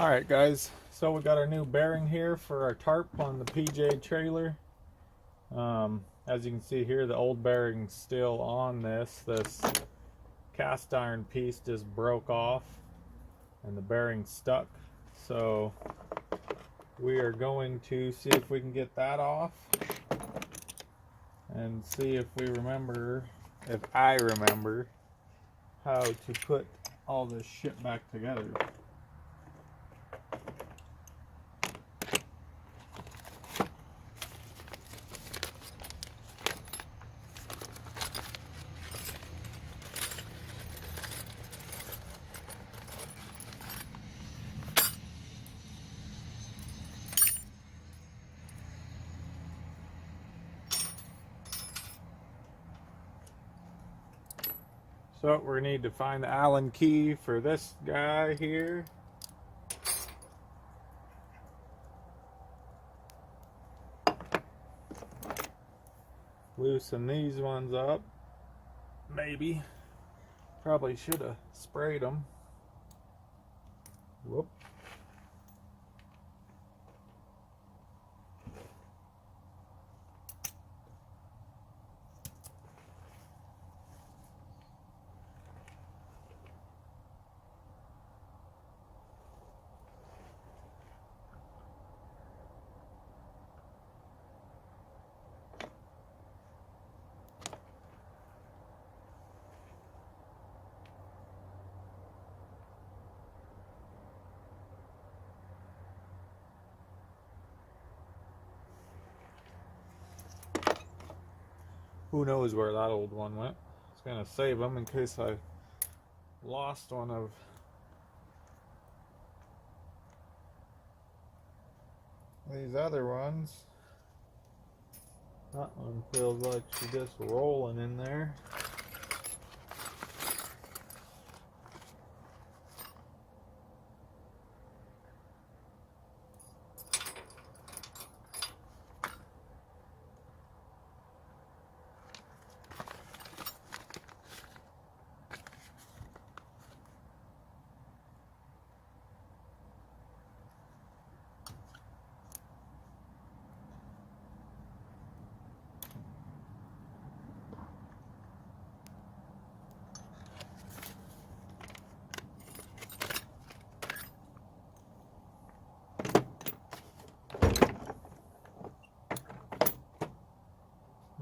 Alright guys, so we got our new bearing here for our tarp on the PJ trailer. As you can see here, the old bearing's still on this. This cast iron piece just broke off and the bearing's stuck. So we are going to see if we can get that off and see if I remember how to put all this shit back together. So we need to find the Allen key for this guy here. Loosen these ones up. Maybe. Probably should have sprayed them. Whoop. Who knows where that old one went. I was going to save them in case I lost one of these other ones. That one feels like she's just rolling in there.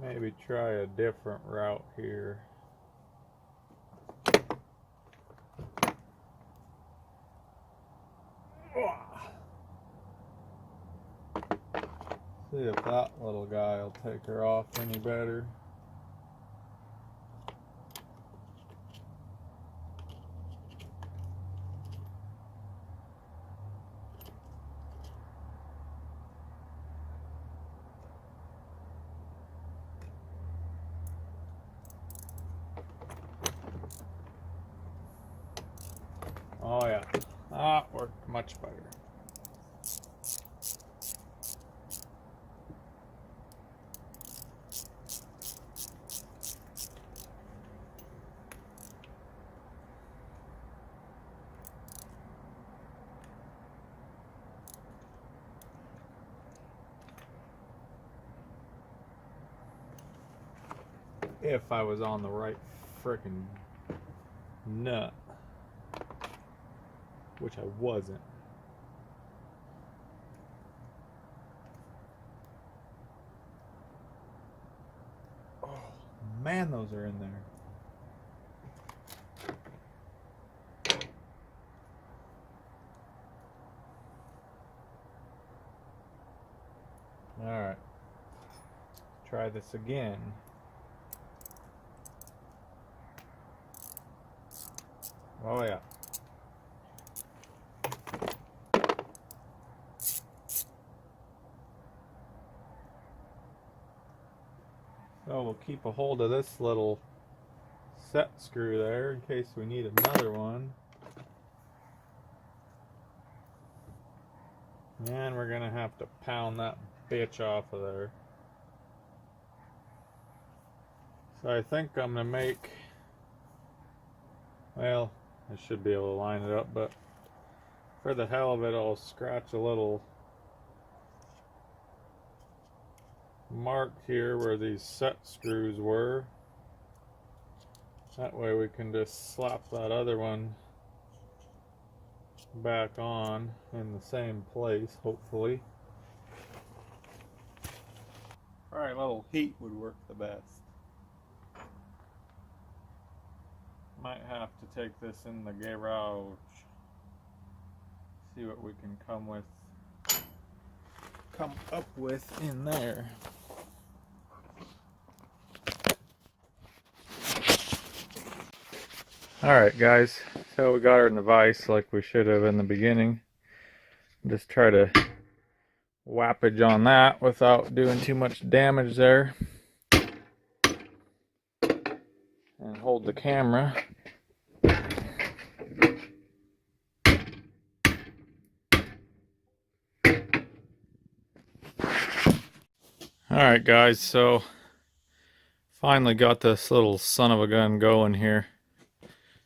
Maybe try a different route here. See if that little guy will take her off any better. Oh yeah, that worked much better. If I was on the right frickin' nut, which I wasn't. Oh man, those are in there. All right, try this again. Oh yeah. So we'll keep a hold of this little set screw there in case we need another one. And we're gonna have to pound that bitch off of there. So I think I'm gonna make, well, I should be able to line it up, but For the hell of it, I'll scratch a little mark here where these set screws were. That way we can just slap that other one back on in the same place, hopefully. Alright, a little heat would work the best. Might have to take this in the garage. See what we can come up with in there. Alright guys, so we got her in the vise like we should have in the beginning. Just try to whappage on that without doing too much damage there. And hold the camera. Alright guys, so finally got this little son of a gun going here.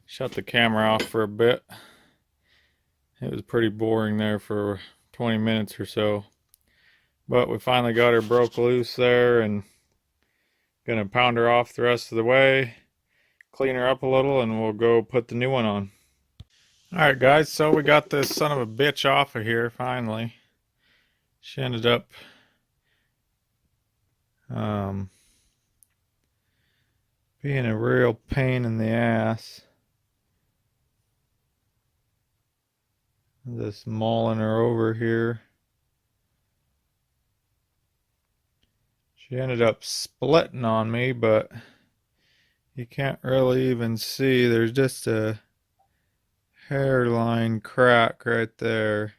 Shut the camera off for a bit. It was pretty boring there for 20 minutes or so. But we finally got her broke loose there and gonna pound her off the rest of the way, clean her up a little, and we'll go put the new one on. Alright guys, so we got this son of a bitch off of here finally. She ended up being a real pain in the ass. Just mauling her over here. She ended up splitting on me, but you can't really even see. There's just a hairline crack right there.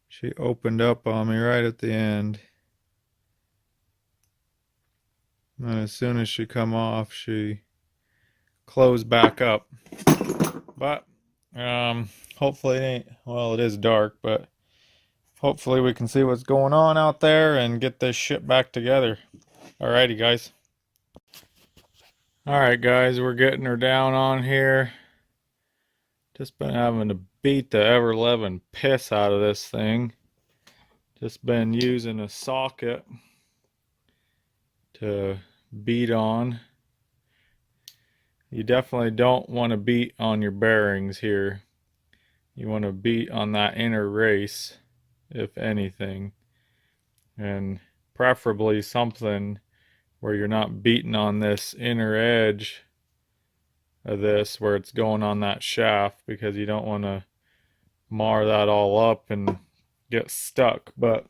She opened up on me right at the end. And as soon as she come off, she closed back up. But hopefully it ain't, well, it is dark, but hopefully we can see what's going on out there and get this shit back together. Alrighty guys. Alright guys, we're getting her down on here. Just been having to beat the ever-loving piss out of this thing. Just been using a socket to beat on. You definitely don't want to beat on your bearings here. You want to beat on that inner race, if anything. And preferably something where you're not beating on this inner edge of this where it's going on that shaft, because you don't want to mar that all up and get stuck. But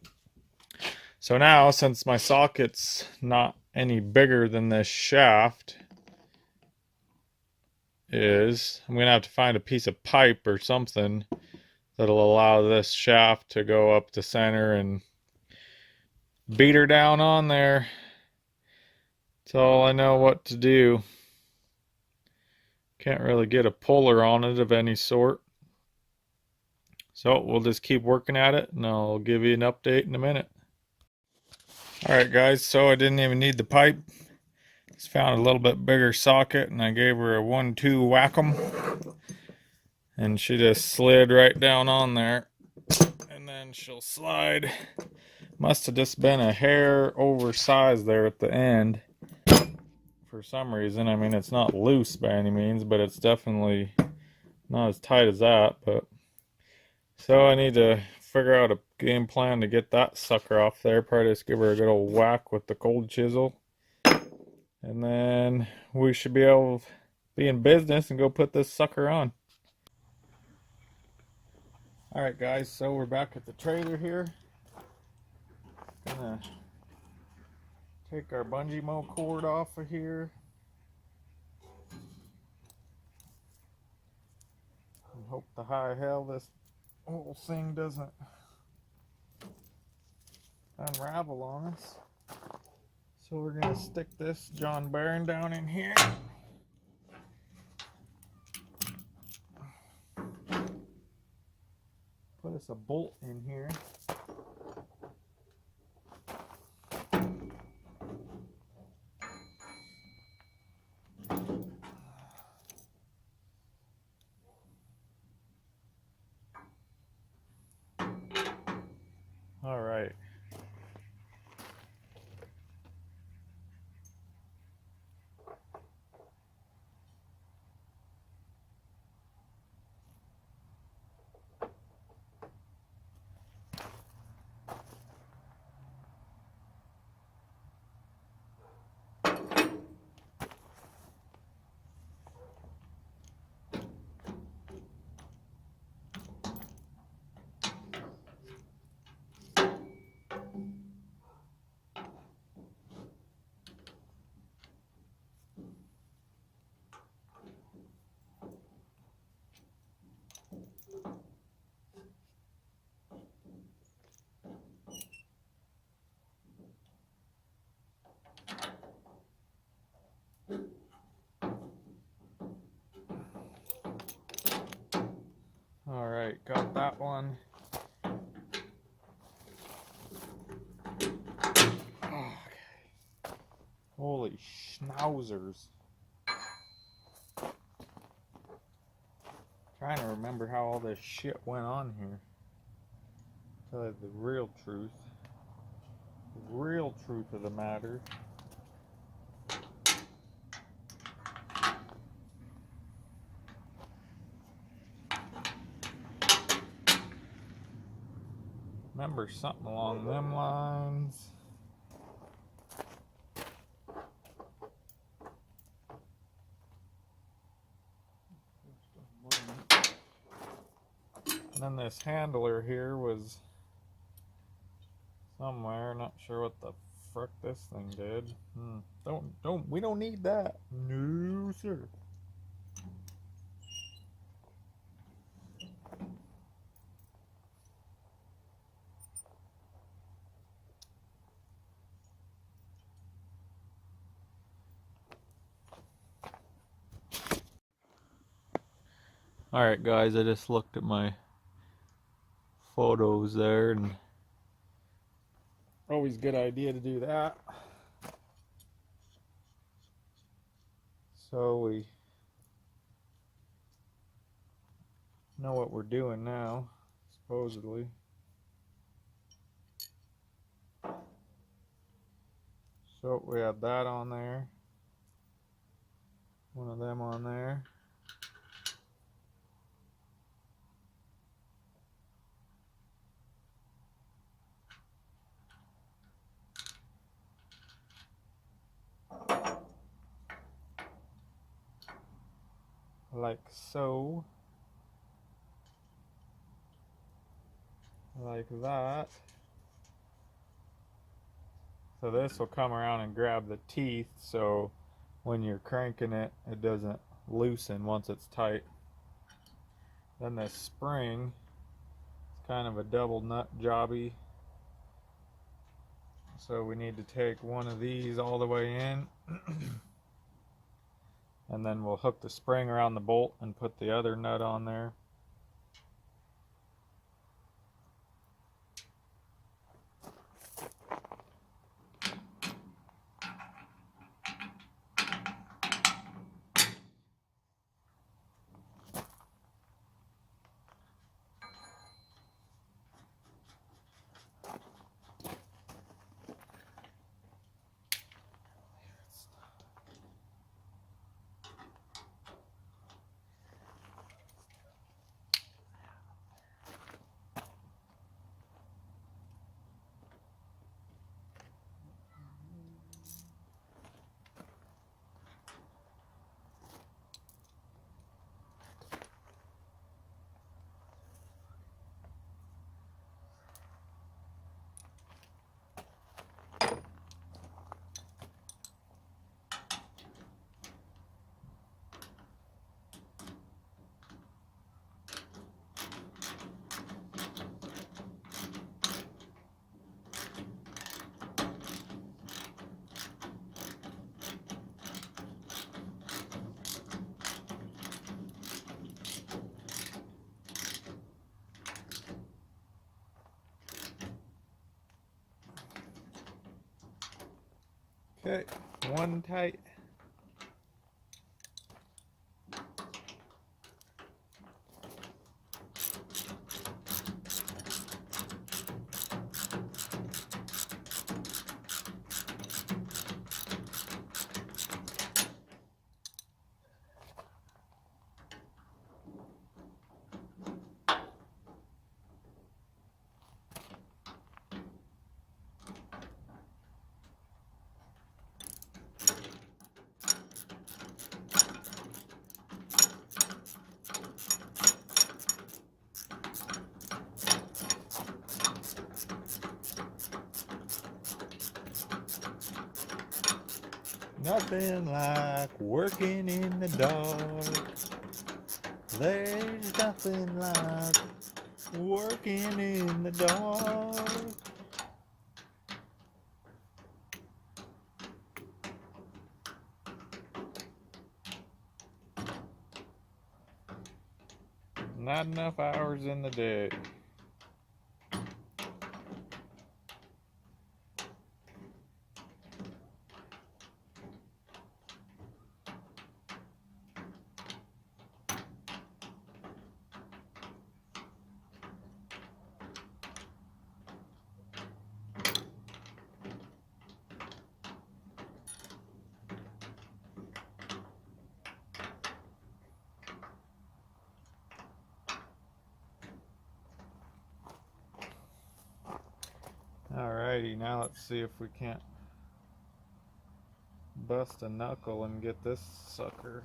so now, since my socket's not any bigger than this shaft is, I'm gonna have to find a piece of pipe or something that'll allow this shaft to go up the center and beat her down on there. That's all I know what to do. Can't really get a puller on it of any sort. So we'll just keep working at it, and I'll give you an update in a minute. Alright guys, so I didn't even need the pipe. Just found a little bit bigger socket, and I gave her a 1-2 whack-em. And she just slid right down on there. And then she'll slide. Must have just been a hair oversized there at the end. For some reason. I mean, it's not loose by any means, but it's definitely not as tight as that. But so I need to figure out a game plan to get that sucker off there. Probably just give her a good old whack with the cold chisel, and then we should be able to be in business and go put this sucker on. Alright guys, so we're back at the trailer here. Gonna take our bungee mo cord off of here. And hope the high hell this whole thing doesn't unravel on us. So we're gonna stick this John bearing down in here. Put us a bolt in here. got that one. Okay. Holy schnauzers. Trying to remember how all this shit went on here. Tell you the real truth. The real truth of the matter. Remember something along them lines. And then this handler here was somewhere, not sure what the frick this thing did. We don't need that. No, sir. Alright guys, I just looked at my photos there, and always a good idea to do that. So we know what we're doing now, supposedly. So we had that on there, one of them on there. Like so. Like that. So this will come around and grab the teeth, so when you're cranking it, it doesn't loosen once it's tight. Then this spring is kind of a double nut jobby. So we need to take one of these all the way in. And then we'll hook the spring around the bolt and put the other nut on there. Okay, one tight. Nothing like working in the dark. There's nothing like working in the dark. Not enough hours in the day. Alrighty, now let's see if we can't bust a knuckle and get this sucker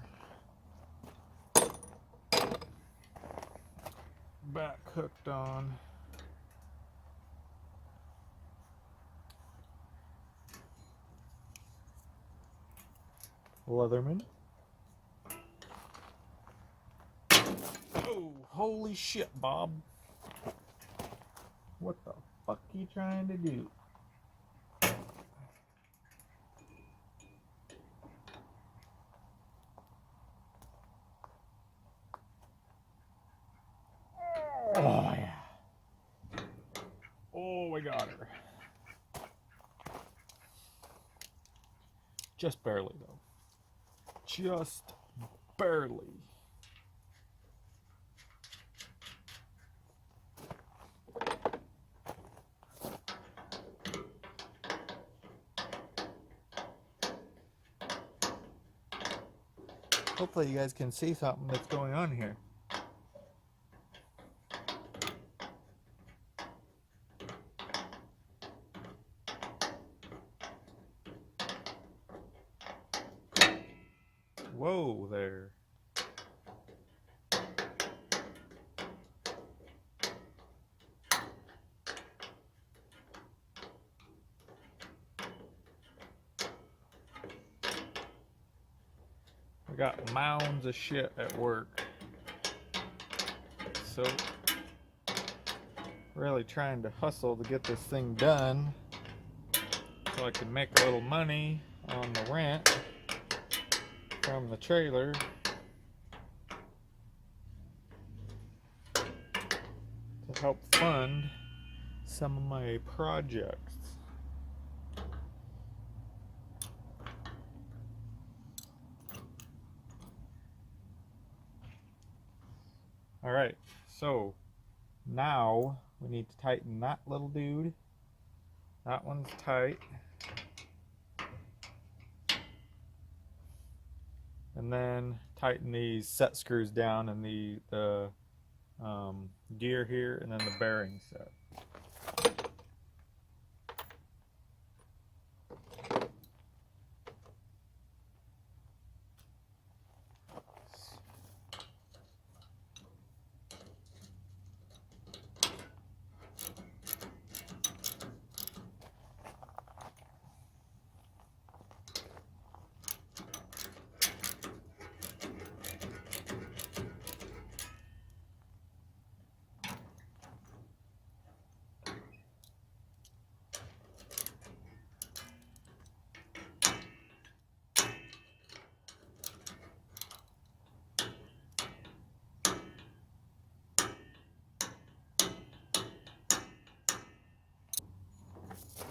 back hooked on. Leatherman. Oh, holy shit, Bob. What the fuck are you trying to do? Oh, yeah. Oh, we got her. Just barely, though. Just barely. Hopefully you guys can see something that's going on here. Whoa there. We got mounds of shit at work. So, really trying to hustle to get this thing done so I can make a little money on the rent from the trailer. To help fund some of my projects. Alright, so now we need to tighten that little dude. That one's tight. And then tighten these set screws down and the gear here, and then the bearing set.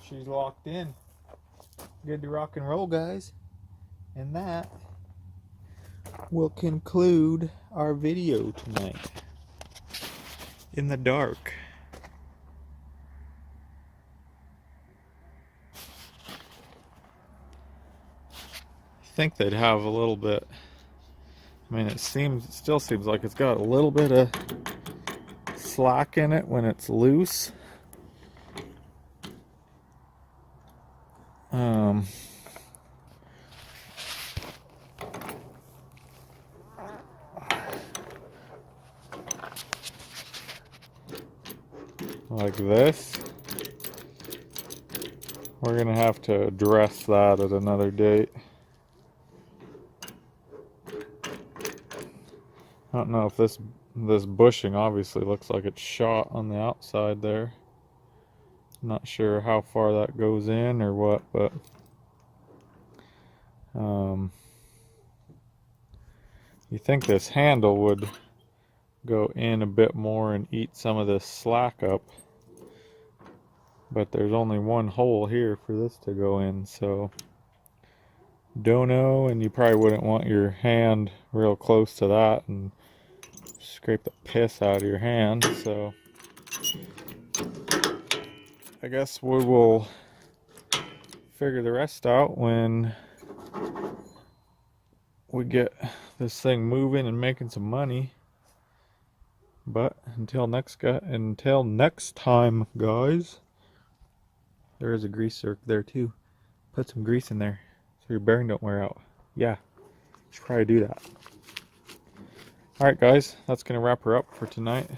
She's locked in. Good to rock and roll, guys. And that will conclude our video tonight. In the dark. I think they'd have a little bit. I mean, it still seems like it's got a little bit of slack in it when it's loose. Like this. We're gonna have to address that at another date. I don't know if this bushing obviously looks like it's shot on the outside there. I'm not sure how far that goes in or what, but you think this handle would go in a bit more and eat some of this slack up. But there's only one hole here for this to go in, so don't know, and you probably wouldn't want your hand real close to that and scrape the piss out of your hand, so I guess we will figure the rest out when we get this thing moving and making some money. But until next time, guys. There is a grease zerk there too. Put some grease in there so your bearing don't wear out. Yeah, you should probably do that. Alright guys, that's gonna wrap her up for tonight.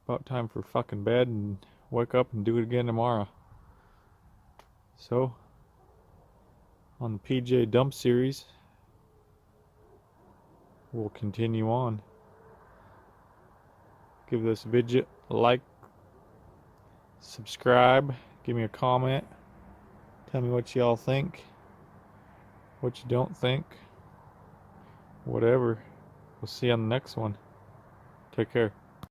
About time for fucking bed and wake up and do it again tomorrow. So, on the PJ Dump series, we'll continue on. Give this video a like, subscribe, give me a comment, tell me what y'all think, what you don't think, whatever. We'll see you on the next one. Take care.